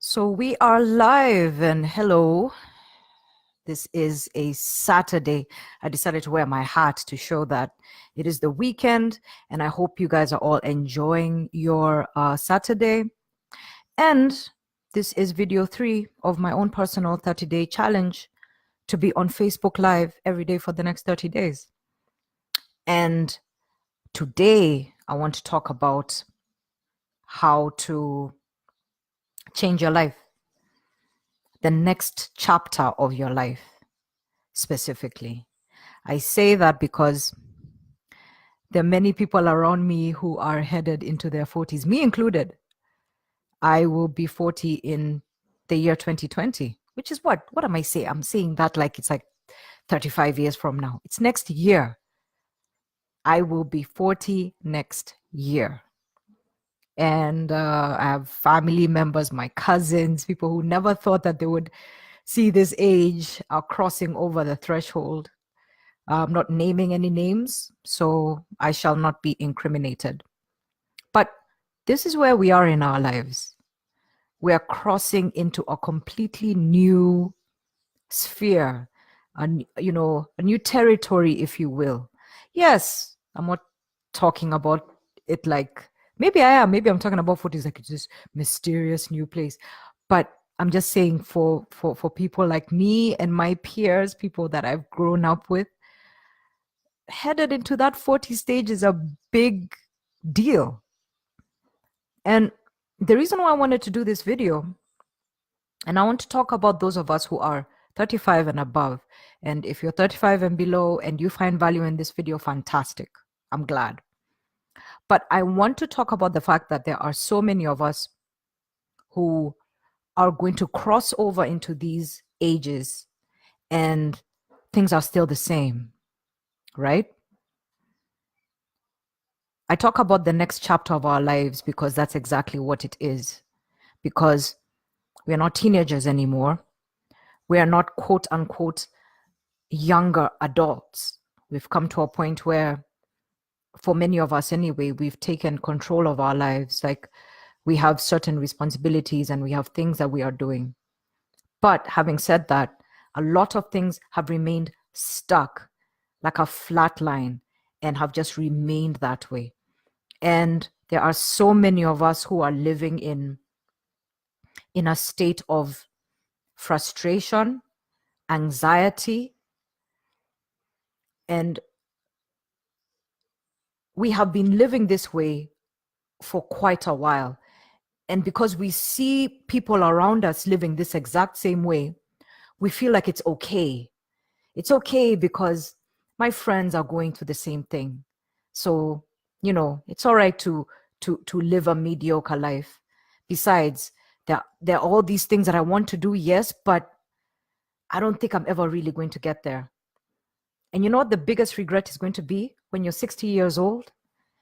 So we are live and hello. This is a Saturday. I decided to wear my hat to show that it is the weekend, and I hope you guys are all enjoying your Saturday. And this is video 3 of my own personal 30-day challenge to be on Facebook Live every day for the next 30 days. And today I want to talk about how to change your life, the next chapter of your life specifically. I say that because there are many people around me who are headed into their 40s, me included. I will be 40 in the year 2020, which is what am I saying? I'm saying that like it's like 35 years from now. It's next year. I will be 40 next year. And I have family members, my cousins, people who never thought that they would see this age are crossing over the threshold. I'm not naming any names, so I shall not be incriminated. But this is where we are in our lives. We are crossing into a completely new sphere, a new territory, if you will. Yes, I'm not talking about it like maybe I am. Maybe I'm talking about 40s like it's this mysterious new place. But I'm just saying for people like me and my peers, people that I've grown up with, headed into that 40 stage is a big deal. And the reason why I wanted to do this video, and I want to talk about those of us who are 35 and above. And if you're 35 and below and you find value in this video, fantastic. I'm glad. But I want to talk about the fact that there are so many of us who are going to cross over into these ages and things are still the same, right? I talk about the next chapter of our lives because that's exactly what it is. Because we are not teenagers anymore. We are not quote unquote younger adults. We've come to a point where, for many of us anyway, we've taken control of our lives. Like we have certain responsibilities and we have things that we are doing. But having said that, a lot of things have remained stuck like a flat line and have just remained that way. And there are so many of us who are living in a state of frustration, anxiety, and we have been living this way for quite a while. And because we see people around us living this exact same way, we feel like it's okay. It's okay because my friends are going through the same thing. So, it's all right to live a mediocre life. Besides, there are all these things that I want to do, yes, but I don't think I'm ever really going to get there. And you know what the biggest regret is going to be when you're 60 years old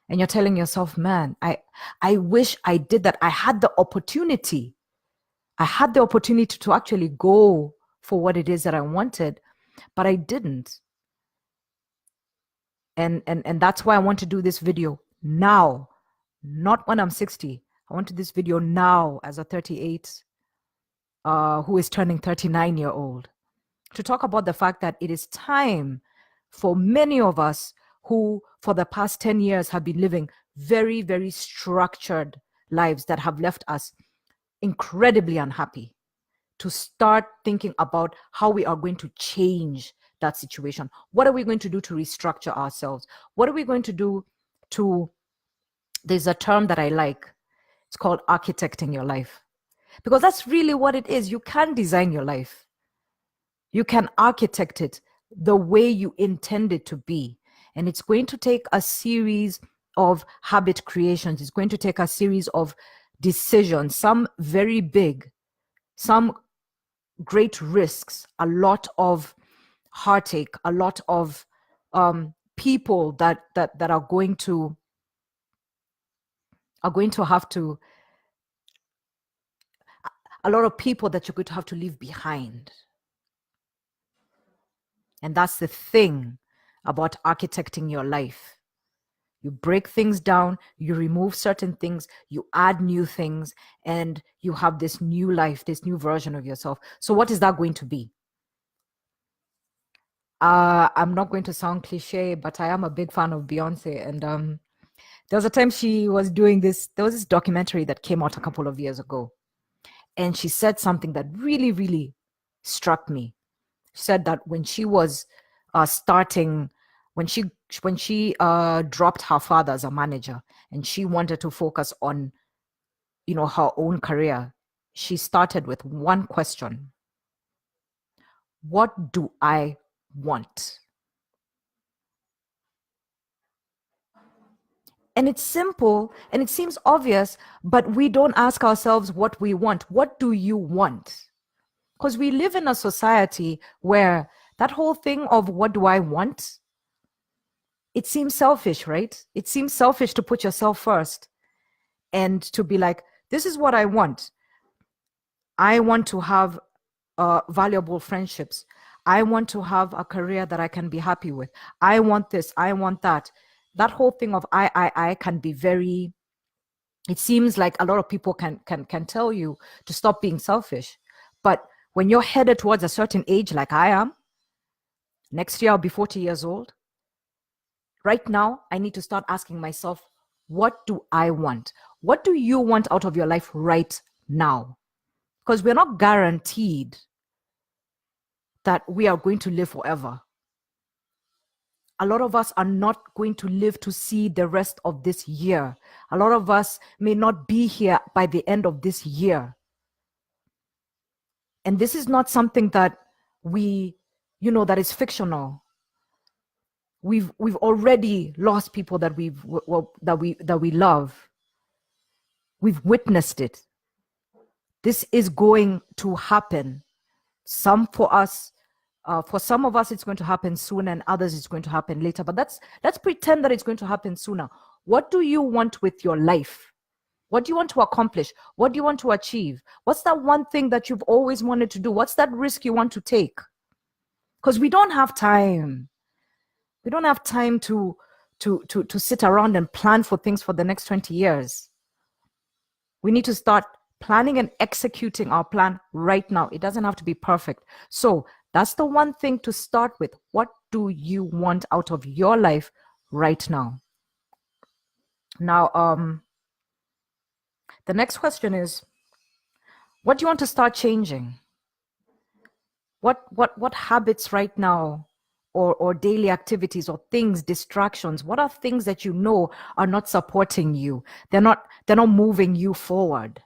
and you're telling yourself, man, I wish I did that. I had the opportunity. I had the opportunity to actually go for what it is that I wanted, but I didn't. And that's why I want to do this video now, not when I'm 60. I want to do this video now as a 38 who is turning 39-year-old, to talk about the fact that it is time for many of us who for the past 10 years have been living very, very structured lives that have left us incredibly unhappy, to start thinking about how we are going to change that situation. What are we going to do to restructure ourselves? What are we going to do to, there's a term that I like. It's called architecting your life. Because that's really what it is. You can design your life. You can architect it the way you intend it to be. And it's going to take a series of habit creations. It's going to take a series of decisions, some very big, some great risks, a lot of heartache, a lot of people that are going to have to, a lot of people that you're going to have to leave behind. And that's the thing about architecting your life. You break things down, you remove certain things, you add new things, and you have this new life, this new version of yourself. So what is that going to be? I'm not going to sound cliche, but I am a big fan of Beyonce. And there was a time she was doing this, there was this documentary that came out a couple of years ago. And she said something that really, really struck me. She said that when she was starting, when she dropped her father as a manager and she wanted to focus on, her own career, she started with one question: what do I want? And it's simple and it seems obvious, but we don't ask ourselves what we want. What do you want? Because we live in a society where that whole thing of what do I want, it seems selfish, right? It seems selfish to put yourself first and to be like, this is what I want. I want to have valuable friendships. I want to have a career that I can be happy with. I want this. I want that. That whole thing of I can be very, it seems like a lot of people can tell you to stop being selfish. But when you're headed towards a certain age, like I am, next year I'll be 40 years old. Right now, I need to start asking myself, what do I want? What do you want out of your life right now? Because we're not guaranteed that we are going to live forever. A lot of us are not going to live to see the rest of this year. A lot of us may not be here by the end of this year. And this is not something that that is fictional. We've already lost people that we love. We've witnessed it. This is going to happen. For some of us, it's going to happen sooner, and others it's going to happen later. But let's pretend that it's going to happen sooner. What do you want with your life? What do you want to accomplish? What do you want to achieve? What's that one thing that you've always wanted to do? What's that risk you want to take? Because we don't have time. We don't have time to sit around and plan for things for the next 20 years. We need to start planning and executing our plan right now. It doesn't have to be perfect. So that's the one thing to start with. What do you want out of your life right now? Now, the next question is, what do you want to start changing? What habits right now, or daily activities, or things, distractions, what are things that you know are not supporting you? They're not moving you forward.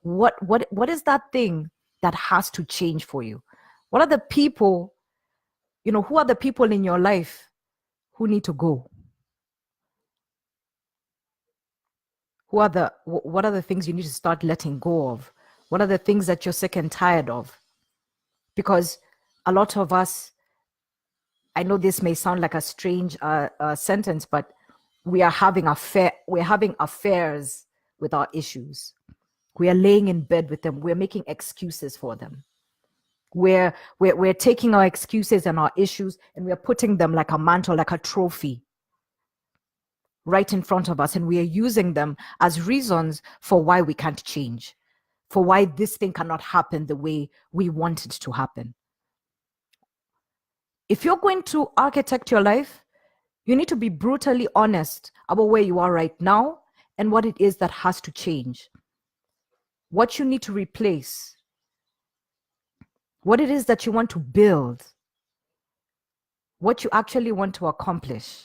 What is that thing that has to change for you? What are the people, who are the people in your life who need to go? What are the things you need to start letting go of? What are the things that you're sick and tired of? Because a lot of us, I know this may sound like a strange sentence, but we're having affairs with our issues. We are laying in bed with them. We're making excuses for them. We're taking our excuses and our issues and we're putting them like a mantle, like a trophy, right in front of us. And we are using them as reasons for why we can't change, for why this thing cannot happen the way we want it to happen. If you're going to architect your life, you need to be brutally honest about where you are right now and what it is that has to change, what you need to replace, what it is that you want to build, what you actually want to accomplish.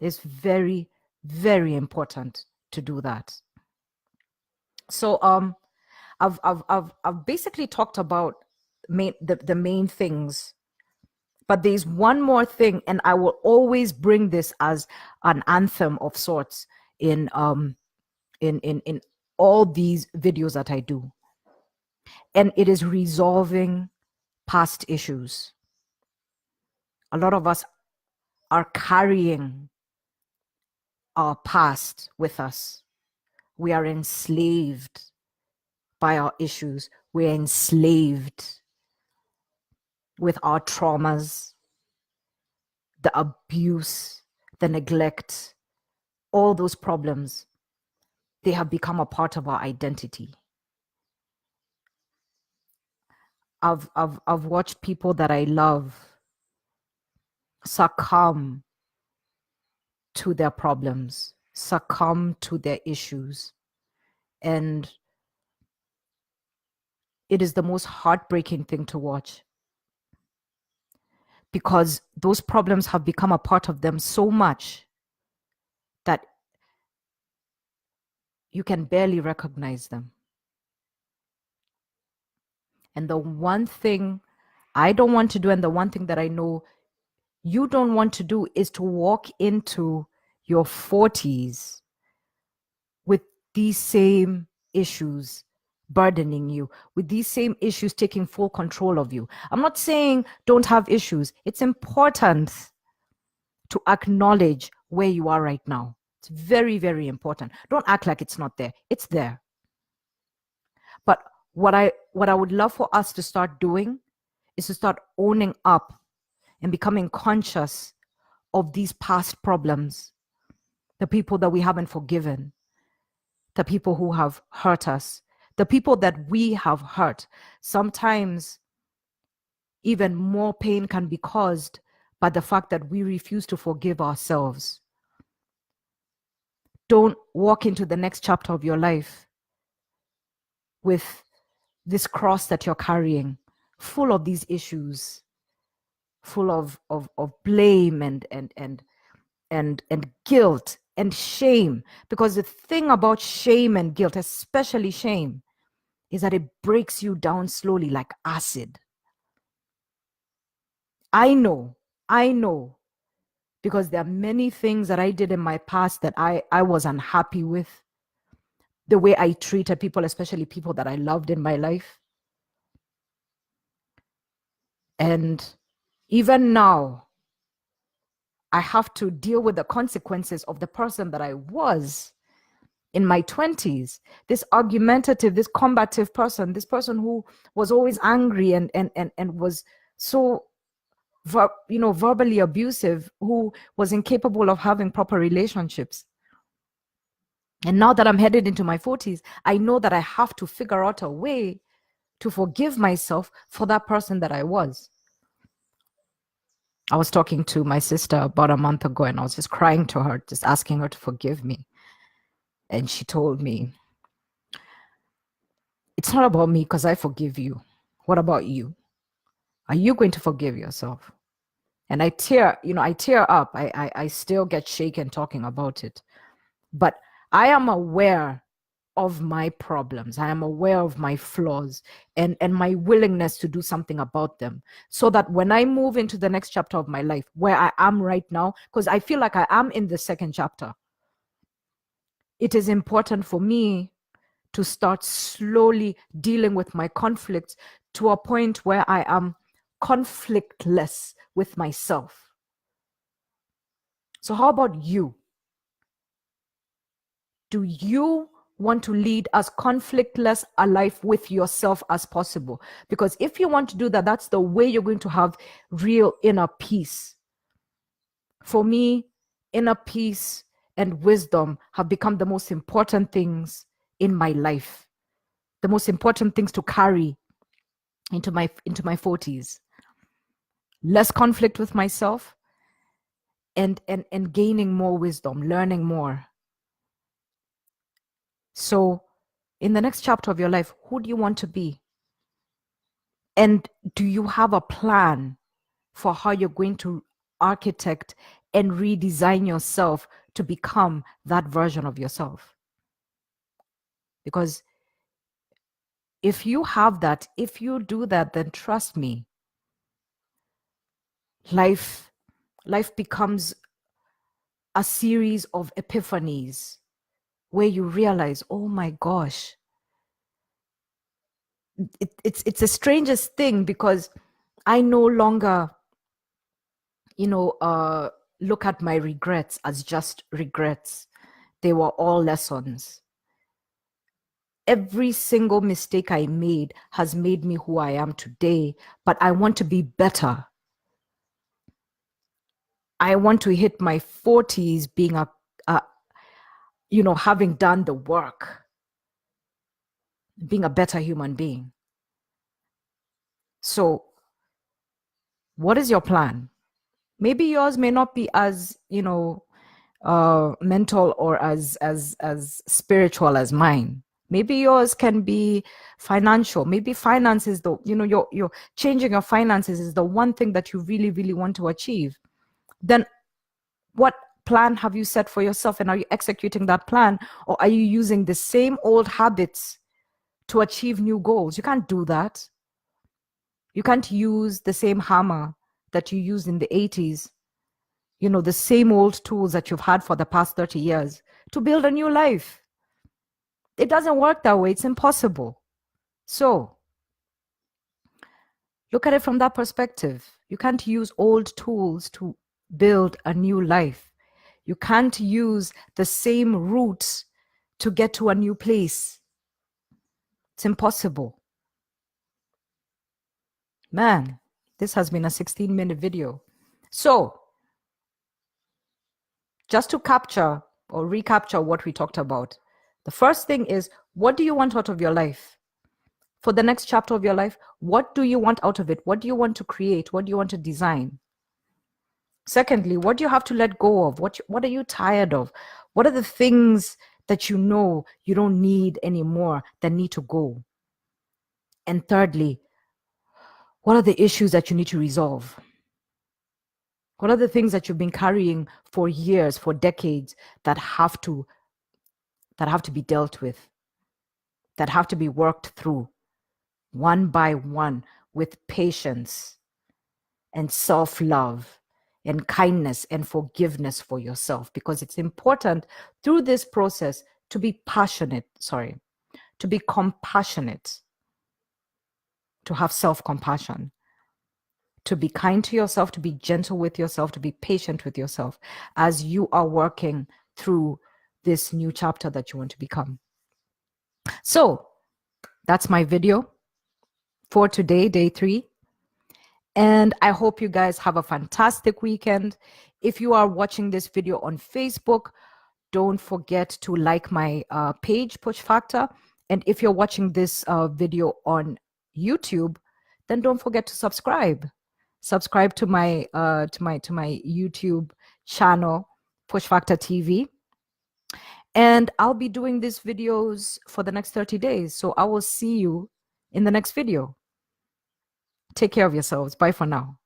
It's very, very important to do that. So I've basically talked about the main things, but there's one more thing, and I will always bring this as an anthem of sorts in all these videos that I do. And it is resolving past issues. A lot of us are carrying our past with us. We are enslaved by our issues. We're enslaved with our traumas, the abuse, the neglect, all those problems, they have become a part of our identity. I've watched people that I love succumb to their problems, succumb to their issues. And it is the most heartbreaking thing to watch, because those problems have become a part of them so much that you can barely recognize them. And the one thing I don't want to do, and the one thing that I know you don't want to do, is to walk into your 40s with these same issues burdening you, with these same issues taking full control of you. I'm not saying don't have issues. It's important to acknowledge where you are right now. It's very, very important. Don't act like it's not there. It's there. But what I would love for us to start doing is to start owning up and becoming conscious of these past problems, the people that we haven't forgiven, the people who have hurt us, the people that we have hurt. Sometimes even more pain can be caused by the fact that we refuse to forgive ourselves. Don't walk into the next chapter of your life with this cross that you're carrying, full of these issues, full of blame and guilt and shame. Because the thing about shame and guilt, especially shame, is that it breaks you down slowly like acid. I know, because there are many things that I did in my past that I was unhappy with. The way I treated people, especially people that I loved in my life. And even now, I have to deal with the consequences of the person that I was in my 20s. This argumentative, this combative person, this person who was always angry and was so verbally abusive, who was incapable of having proper relationships. And now that I'm headed into my 40s, I know that I have to figure out a way to forgive myself for that person that I was. I was talking to my sister about a month ago, and I was just crying to her, just asking her to forgive me. And she told me, it's not about me because I forgive you. What about you? Are you going to forgive yourself? And I tear up. I still get shaken talking about it. But I am aware of my problems. I am aware of my flaws and my willingness to do something about them, so that when I move into the next chapter of my life, where I am right now, because I feel like I am in the second chapter, it is important for me to start slowly dealing with my conflicts to a point where I am conflictless with myself. So how about you? Do you want to lead as conflictless a life with yourself as possible? Because if you want to do that, that's the way you're going to have real inner peace. For me, inner peace and wisdom have become the most important things in my life, the most important things to carry into my 40s. Less conflict with myself and gaining more wisdom, learning more. So in the next chapter of your life, who do you want to be? And do you have a plan for how you're going to architect and redesign yourself to become that version of yourself? Because if you have that, if you do that, then trust me, life becomes a series of epiphanies where you realize, oh my gosh, it's the strangest thing, because I no longer, look at my regrets as just regrets. They were all lessons. Every single mistake I made has made me who I am today, but I want to be better. I want to hit my 40s being having done the work, being a better human being. So what is your plan? Maybe yours may not be as, mental or as spiritual as mine. Maybe yours can be financial. Maybe finance is the, your changing your finances is the one thing that you really, really want to achieve. Then what plan have you set for yourself, and are you executing that plan, or are you using the same old habits to achieve new goals? You can't do that. You can't use the same hammer that you used in the 80s, the same old tools that you've had for the past 30 years to build a new life. It doesn't work that way. It's impossible. So look at it from that perspective. You can't use old tools to build a new life. You can't use the same route to get to a new place. It's impossible. Man, this has been a 16-minute video. So just to capture or recapture what we talked about, the first thing is, what do you want out of your life? For the next chapter of your life, what do you want out of it? What do you want to create? What do you want to design? Secondly, what do you have to let go of? What are you tired of? What are the things that you know you don't need anymore that need to go? And thirdly, what are the issues that you need to resolve? What are the things that you've been carrying for years, for decades, that have to be dealt with, that have to be worked through one by one with patience and self-love and kindness and forgiveness for yourself? Because it's important through this process to be to be compassionate, to have self-compassion, to be kind to yourself, to be gentle with yourself, to be patient with yourself as you are working through this new chapter that you want to become. So that's my video for today, day 3. And I hope you guys have a fantastic weekend. If you are watching this video on Facebook, don't forget to like my page, Push Factor. And if you're watching this video on YouTube, then don't forget to subscribe. Subscribe to my YouTube channel, Push Factor TV. And I'll be doing these videos for the next 30 days. So I will see you in the next video. Take care of yourselves. Bye for now.